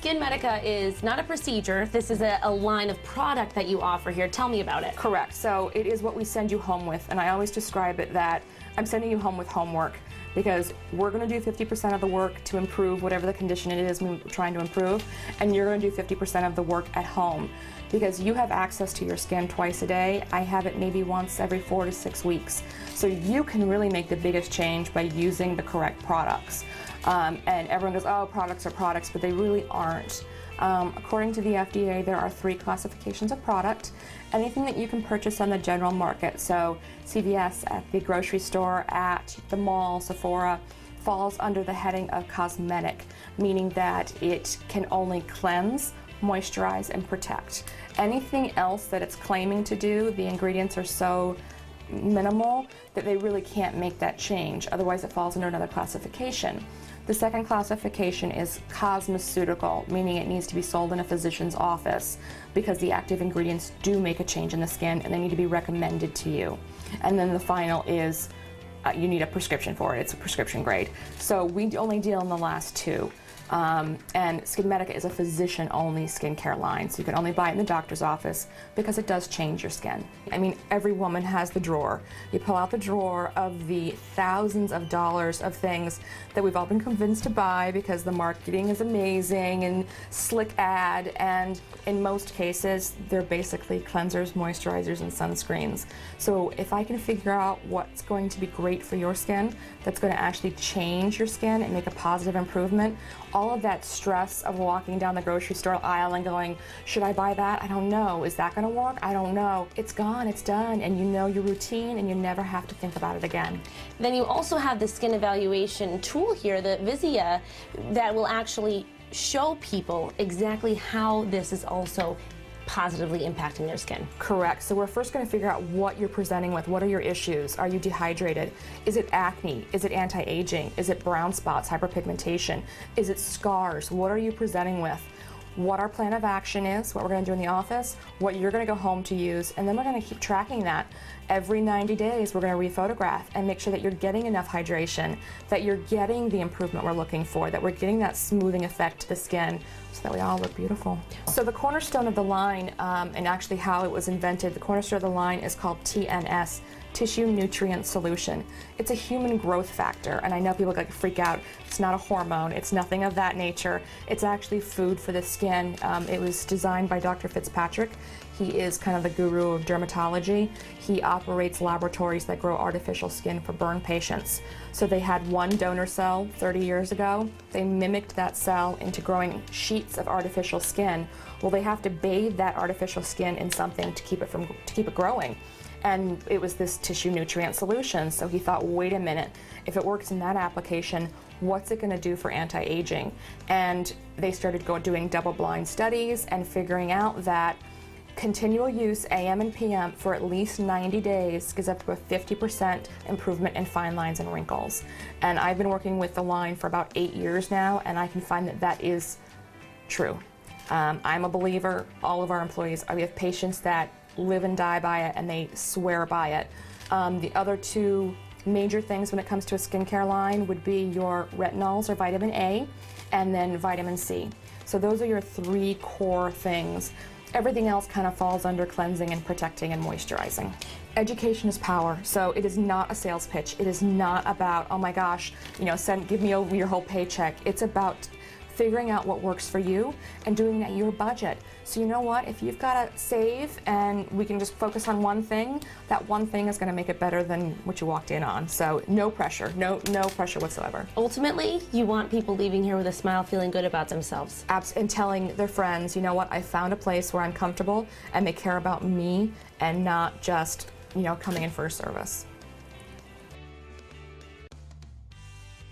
Skinmedica is not a procedure. This is a line of product that you offer here. Tell me about it. Correct. So it is what we send you home with, and I always describe it that I'm sending you home with homework, because we're going to do 50% of the work to improve whatever the condition it is we're trying to improve, and you're going to do 50% of the work at home, because you have access to your skin twice a day. I have it maybe once every 4 to 6 weeks. So you can really make the biggest change by using the correct products. And everyone goes, oh, products are products, but they really aren't. According to the FDA, there are 3 classifications of product. Anything that you can purchase on the general market, so CVS, at the grocery store, at the mall, Sephora, falls under the heading of cosmetic, meaning that it can only cleanse, moisturize, and protect. Anything else that it's claiming to do, the ingredients are so minimal that they really can't make that change. Otherwise, it falls under another classification. The second classification is cosmeceutical, meaning it needs to be sold in a physician's office because the active ingredients do make a change in the skin and they need to be recommended to you. And then the final is you need a prescription for it. It's a prescription grade. So we only deal in the last 2. And Skinmedica is a physician-only skincare line, so you can only buy it in the doctor's office because it does change your skin. I mean, every woman has the drawer. You pull out the drawer of the thousands of dollars of things that we've all been convinced to buy because the marketing is amazing and slick ad, and in most cases, they're basically cleansers, moisturizers, and sunscreens. So if I can figure out what's going to be great for your skin, that's going to actually change your skin and make a positive improvement, all of that stress of walking down the grocery store aisle and going, should I buy that? I don't know. Is that going to work? I don't know. It's gone. It's done. And you know your routine, and you never have to think about it again. Then you also have the skin evaluation tool here, the Visia, that will actually show people exactly how this is also positively impacting their skin. Correct. So we're first going to figure out what you're presenting with. What are your issues? Are you dehydrated? Is it acne? Is it anti-aging? Is it brown spots, hyperpigmentation? Is it scars? What are you presenting with? What our plan of action is, what we're going to do in the office, what you're going to go home to use, and then we're going to keep tracking that. Every 90 days, we're going to re-photograph and make sure that you're getting enough hydration, that you're getting the improvement we're looking for, that we're getting that smoothing effect to the skin so that we all look beautiful. So the cornerstone of the line, and actually how it was invented, the cornerstone of the line is called TNS, Tissue Nutrient Solution. It's a human growth factor, and I know people like freak out. It's not a hormone. It's nothing of that nature. It's actually food for the skin. It was designed by Dr. Fitzpatrick. He is kind of the guru of dermatology. He operates laboratories that grow artificial skin for burn patients. So they had one donor cell 30 years ago. They mimicked that cell into growing sheets of artificial skin. Well, they have to bathe that artificial skin in something to keep it growing. And it was this tissue nutrient solution. So he thought, wait a minute, if it works in that application, what's it going to do for anti-aging? And they started doing double-blind studies and figuring out that continual use AM and PM for at least 90 days gives up to a 50% improvement in fine lines and wrinkles. And I've been working with the line for about 8 years now, and I can find that that is true. I'm a believer. All of our employees, we have patients that live and die by it, and they swear by it. The other 2 major things when it comes to a skincare line would be your retinols or vitamin A, and then vitamin C. So those are your 3 core things. Everything else kind of falls under cleansing and protecting and moisturizing. Education is power, so it is not a sales pitch. It is not about, oh my gosh, give me over your whole paycheck. It's about figuring out what works for you and doing it at your budget. So you know what, if you've got to save and we can just focus on one thing, that one thing is going to make it better than what you walked in on. So no pressure, no pressure whatsoever. Ultimately, you want people leaving here with a smile, feeling good about themselves. And telling their friends, you know what, I found a place where I'm comfortable and they care about me and not just, coming in for a service.